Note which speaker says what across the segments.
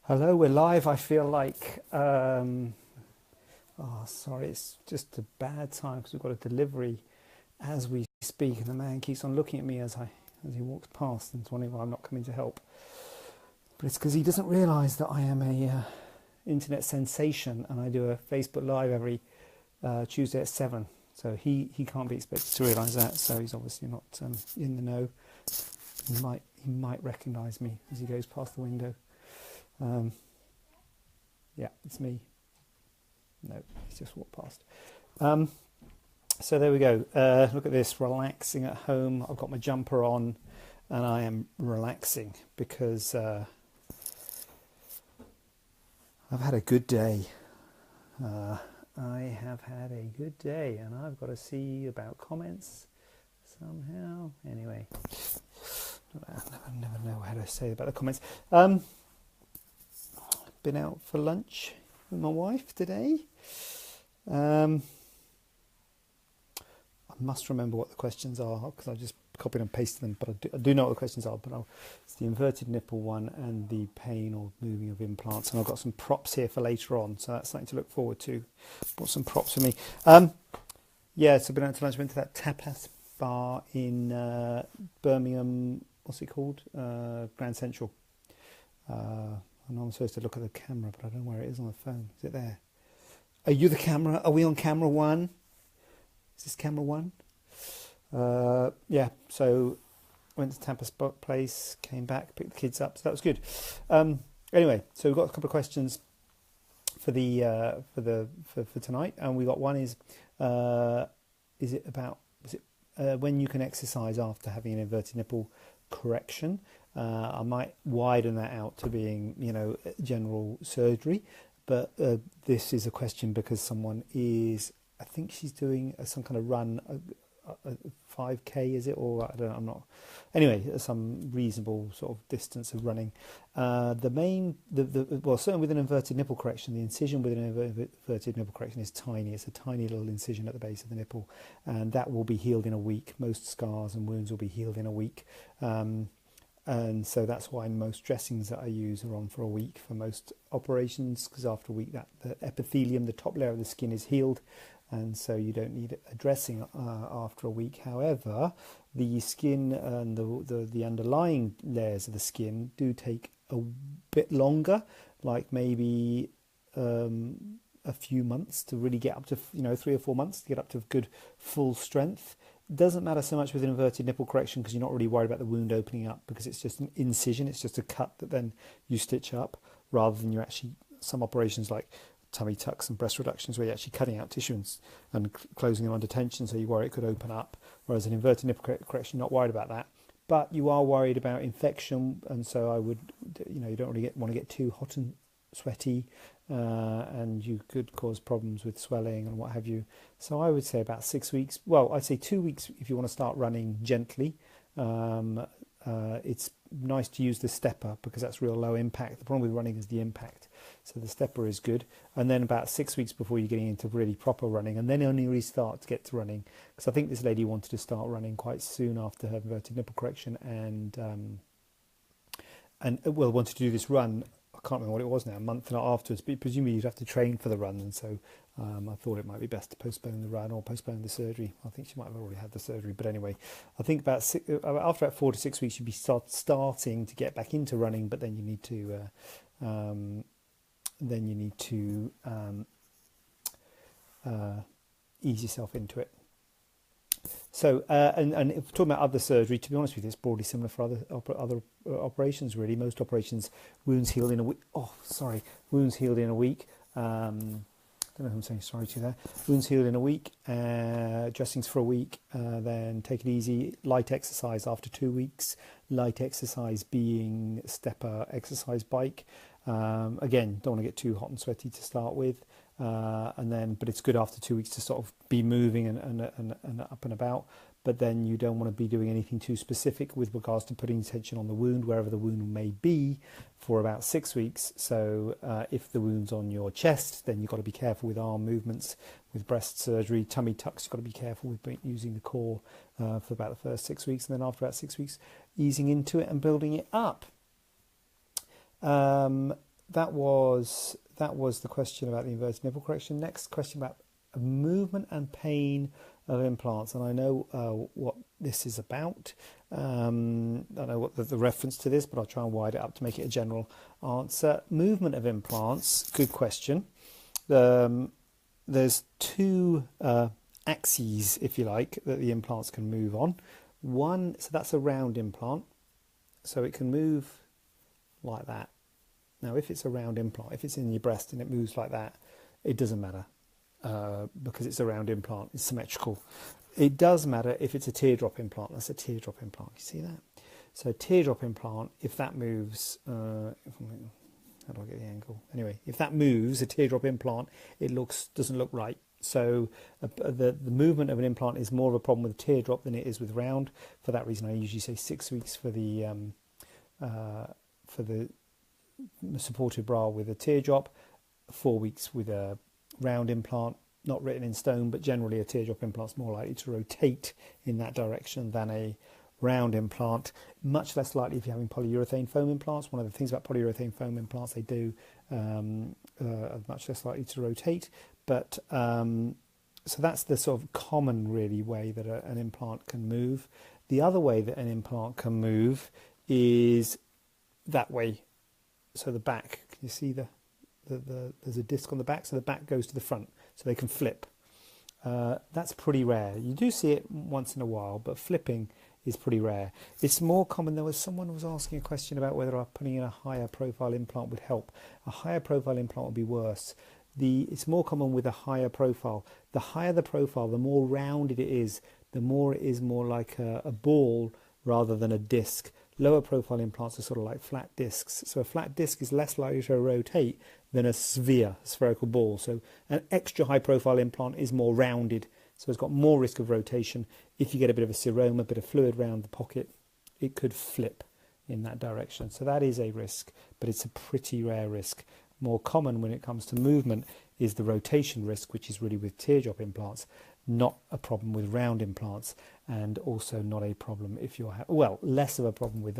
Speaker 1: Hello, we're live. I feel like, sorry, it's just a bad time because we've got a delivery as we speak, and the man keeps on looking at me as he walks past and is wondering why I'm not coming to help. But it's because he doesn't realise that I am a internet sensation, and I do a Facebook Live every Tuesday at 7. So he can't be expected to realise that. So he's obviously not in the know. He might recognise me as he goes past the window. Yeah, it's me. No, he's just walked past. So there we go. Look at this, relaxing at home. I've got my jumper on and I am relaxing because I've had a good day. I have had a good day, and I've got to see about comments somehow. Anyway, I never know how to say about the comments. Been out for lunch with my wife today. I must remember what the questions are because I just copied and pasted them, but I do know what the questions are. But it's the inverted nipple one and the pain or moving of implants, and I've got some props here for later on, so that's something to look forward to. Brought some props for me. Yeah, so been out to lunch. Went to that tapas bar in Birmingham. What's it called? Grand Central. I know I'm supposed to look at the camera, but I don't know where it is on the phone. Is it there? Are you the camera? Are we on camera one? Is this camera one? Yeah, so went to Tapas place, came back, picked the kids up, so that was good. Anyway, so we've got a couple of questions for tonight, and we got one is when you can exercise after having an inverted nipple correction? I might widen that out to being, general surgery, but this is a question because someone is, I think she's doing some kind of run, a 5K, is it? Or I don't know, I'm not. Anyway, some reasonable sort of distance of running. Well, certainly with an inverted nipple correction, the incision with an inverted nipple correction is tiny. It's a tiny little incision at the base of the nipple, and that will be healed in a week. Most scars and wounds will be healed in a week. And so that's why most dressings that I use are on for a week for most operations, because after a week the epithelium, the top layer of the skin, is healed, and so you don't need a dressing after a week. However, the skin and the underlying layers of the skin do take a bit longer, like maybe a few months to really get up to 3 or 4 months to get up to good full strength. Doesn't matter so much with an inverted nipple correction because you're not really worried about the wound opening up, because it's just an incision, it's just a cut that then you stitch up, rather than you're actually, some operations like tummy tucks and breast reductions where you're actually cutting out tissue and closing them under tension, so you worry it could open up, whereas an inverted nipple correction, you're not worried about that. But you are worried about infection, and so I would, you don't really want to get too hot and sweaty, and you could cause problems with swelling and what have you. So I would say about 6 weeks. Well, I'd say 2 weeks if you want to start running gently. It's nice to use the stepper because that's real low impact. The problem with running is the impact. So the stepper is good. And then about 6 weeks before you're getting into really proper running, and then only really start to get to running. Because I think this lady wanted to start running quite soon after her inverted nipple correction, and wanted to do this run. I can't remember what it was now, a month and a half afterwards, but presumably you'd have to train for the run, and so I thought it might be best to postpone the run or postpone the surgery. I think she might have already had the surgery, but anyway, I think after about 4 to 6 weeks you'd be starting to get back into running, but then you need to ease yourself into it. So, and if talking about other surgery, to be honest with you, it's broadly similar for other operations. Really, most operations, wounds healed in a week. Wounds healed in a week. I don't know if I'm saying sorry to there. Wounds healed in a week. Dressings for a week. Then take it easy. Light exercise after 2 weeks. Light exercise being stepper, exercise bike. Again, don't want to get too hot and sweaty to start with. But it's good after 2 weeks to sort of be moving and up and about. But then you don't want to be doing anything too specific with regards to putting tension on the wound, wherever the wound may be, for about 6 weeks. So if the wound's on your chest, then you've got to be careful with arm movements. With breast surgery, tummy tucks, you've got to be careful with using the core for about the first 6 weeks. And then after about 6 weeks, easing into it and building it up. that was the question about the inverted nipple correction. Next question about movement and pain of implants, and I know what this is about. I don't know what the reference to this, but I'll try and widen it up to make it a general answer. Movement of implants, good question. There's two axes, if you like, that the implants can move on. One, so that's a round implant, so it can move like that. Now, if it's a round implant, if it's in your breast and it moves like that, it doesn't matter because it's a round implant, it's symmetrical. It does matter if it's a teardrop implant. That's a teardrop implant. You see that? So teardrop implant, if that moves, how do I get the angle? Anyway, if that moves, a teardrop implant, it doesn't look right. So the movement of an implant is more of a problem with teardrop than it is with round. For that reason, I usually say 6 weeks for the supported bra with a teardrop, 4 weeks with a round implant. Not written in stone, but generally a teardrop implant is more likely to rotate in that direction than a round implant. Much less likely if you're having polyurethane foam implants. One of the things about polyurethane foam implants, they do are much less likely to rotate. But so that's the sort of common really way that an implant can move. The other way that an implant can move is that way. So the back, can you see there's a disc on the back, so the back goes to the front, so they can flip. That's pretty rare. You do see it once in a while, but flipping is pretty rare. It's more common. There was someone who was asking a question about whether putting in a higher profile implant would help. A higher profile implant would be worse. It's more common with a higher profile. The higher the profile, the more rounded it is, the more it is more like a ball rather than a disc. Lower profile implants are sort of like flat discs. So a flat disc is less likely to rotate than a spherical ball. So an extra high profile implant is more rounded. So it's got more risk of rotation. If you get a bit of a seroma, a bit of fluid around the pocket, it could flip in that direction. So that is a risk, but it's a pretty rare risk. More common when it comes to movement is the rotation risk, which is really with teardrop implants, not a problem with round implants, and also not a problem if you're less of a problem with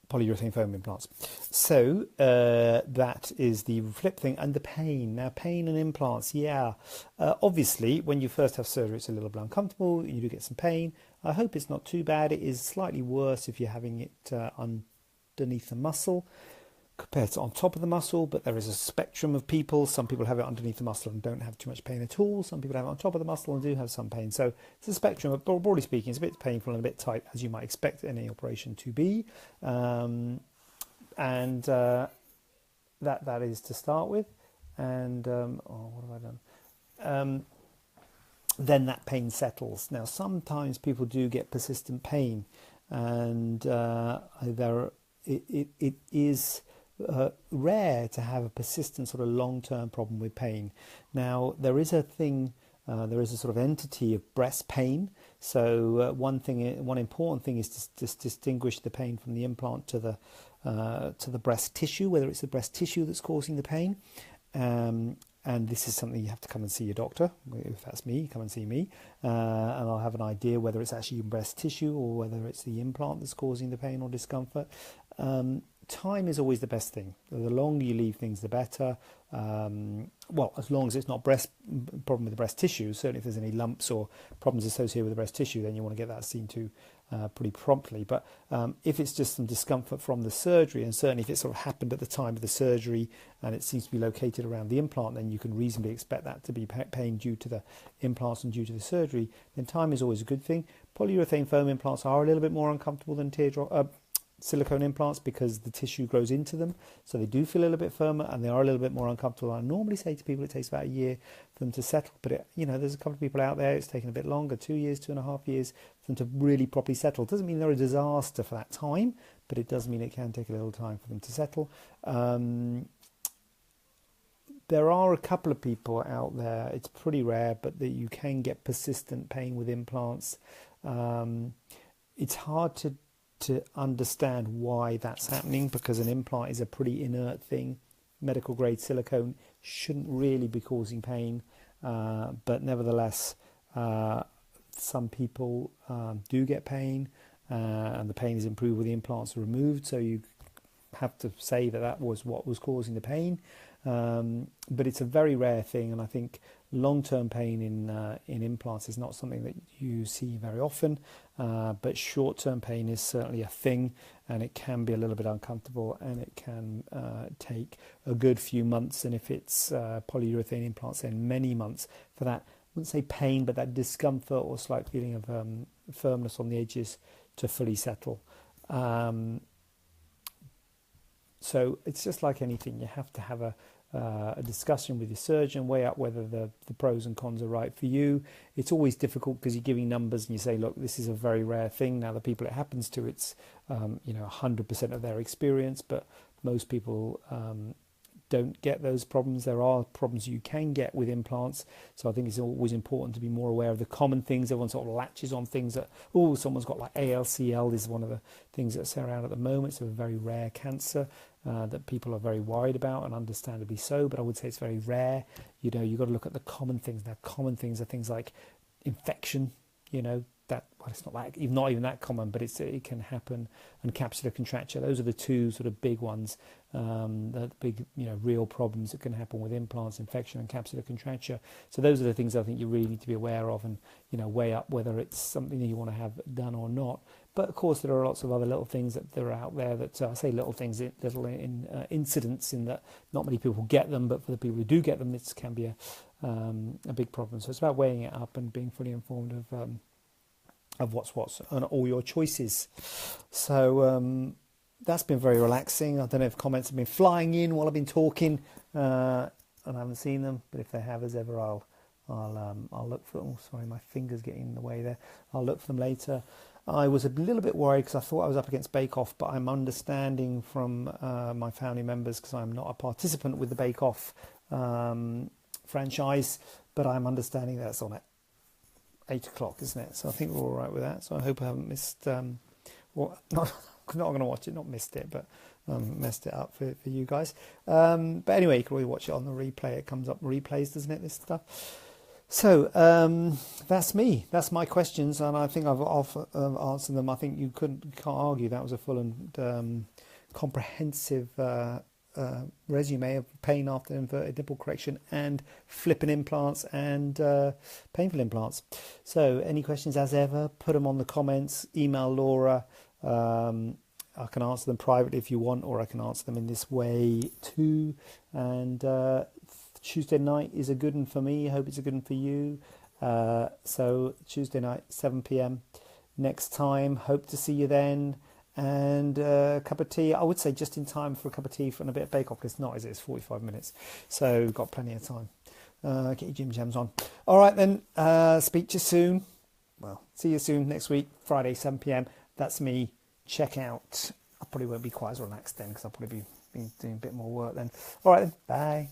Speaker 1: polyurethane foam implants. So that is the flip thing. And the pain. Now, pain and implants, obviously when you first have surgery it's a little bit uncomfortable, you do get some pain. I hope it's not too bad. It is slightly worse if you're having it underneath the muscle compared to on top of the muscle, but there is a spectrum of people. Some people have it underneath the muscle and don't have too much pain at all. Some people have it on top of the muscle and do have some pain. So it's a spectrum, but broadly speaking, it's a bit painful and a bit tight, as you might expect any operation to be. That is to start with. And what have I done? Then that pain settles. Now, sometimes people do get persistent pain, and it is rare to have a persistent sort of long-term problem with pain. Now, there is a sort of entity of breast pain. So one important thing is to distinguish the pain from the implant to the breast tissue, whether it's the breast tissue that's causing the pain. And this is something you have to come and see your doctor. If that's me, come and see me, and I'll have an idea whether it's actually breast tissue or whether it's the implant that's causing the pain or discomfort. Time is always the best thing. The longer you leave things, the better. As long as it's not problem with the breast tissue. Certainly, if there's any lumps or problems associated with the breast tissue, then you want to get that seen to pretty promptly. But if it's just some discomfort from the surgery, and certainly if it sort of happened at the time of the surgery and it seems to be located around the implant, then you can reasonably expect that to be pain due to the implants and due to the surgery. Then time is always a good thing. Polyurethane foam implants are a little bit more uncomfortable than silicone implants because the tissue grows into them, so they do feel a little bit firmer and they are a little bit more uncomfortable. I normally say to people it takes about a year for them to settle, but there's a couple of people out there it's taken a bit longer, 2 years, 2.5 years for them to really properly settle. It doesn't mean they're a disaster for that time, but it does mean it can take a little time for them to settle. There are a couple of people out there, it's pretty rare, but that you can get persistent pain with implants. It's hard to understand why that's happening because an implant is a pretty inert thing. Medical grade silicone shouldn't really be causing pain, but nevertheless some people do get pain, and the pain is improved when the implants are removed, so you have to say that that was what was causing the pain. But it's a very rare thing, and I think long-term pain in implants is not something that you see very often. But short-term pain is certainly a thing, and it can be a little bit uncomfortable, and it can take a good few months. And if it's polyurethane implants, then many months for that. I wouldn't say pain, but that discomfort or slight feeling of firmness on the edges to fully settle. So it's just like anything. You have to have a discussion with your surgeon, weigh up whether the pros and cons are right for you. It's always difficult because you're giving numbers and you say, look, this is a very rare thing. Now the people it happens to, it's 100% of their experience, but most people don't get those problems. There are problems you can get with implants, so I think it's always important to be more aware of the common things. Everyone sort of latches on things that, oh, someone's got like ALCL. This is one of the things that's around at the moment. It's a very rare cancer that people are very worried about, and understandably so, but I would say it's very rare. You've got to look at the common things. Now, common things are things like infection, that, well, it's not even that common, but it can happen, and capsular contracture. Those are the two sort of big ones, the big, real problems that can happen with implants: infection and capsular contracture. So those are the things I think you really need to be aware of, and weigh up whether it's something that you want to have done or not. But of course, there are lots of other little things that are out there that I say little things, little incidents, in that not many people get them, but for the people who do get them, this can be a big problem. So it's about weighing it up and being fully informed of what's and all your choices. So that's been very relaxing. I don't know if comments have been flying in while I've been talking, and I haven't seen them, but if they have, as ever, I'll look for them. Oh, sorry, my finger's getting in the way there. I'll look for them later. I was a little bit worried because I thought I was up against Bake Off, but I'm understanding from my family members, because I'm not a participant with the Bake Off franchise, but I'm understanding that's on at 8 o'clock, isn't it? So I think we're all right with that. So I hope I haven't missed, not going to watch it, not missed it, but messed it up for you guys. But anyway, you can always watch it on the replay. It comes up replays, doesn't it, this stuff? So that's me. That's my questions, and I think I've answered them. I think you can't argue that was a full and comprehensive resume of pain after inverted nipple correction and flipping implants and painful implants. So any questions, as ever, put them on the comments. Email Laura. I can answer them privately if you want, or I can answer them in this way too. And Tuesday night is a good one for me. I hope it's a good one for you. So Tuesday night, 7 p.m. next time. Hope to see you then. And a cup of tea. I would say just in time for a cup of tea and a bit of Bake Off. It's not, is it? It's 45 minutes. So got plenty of time. Get your gym jams on. All right then. Speak to you soon. Well, see you soon next week, Friday, 7 p.m. That's me. Check out. I probably won't be quite as relaxed then, because I'll probably be doing a bit more work then. All right then. Bye.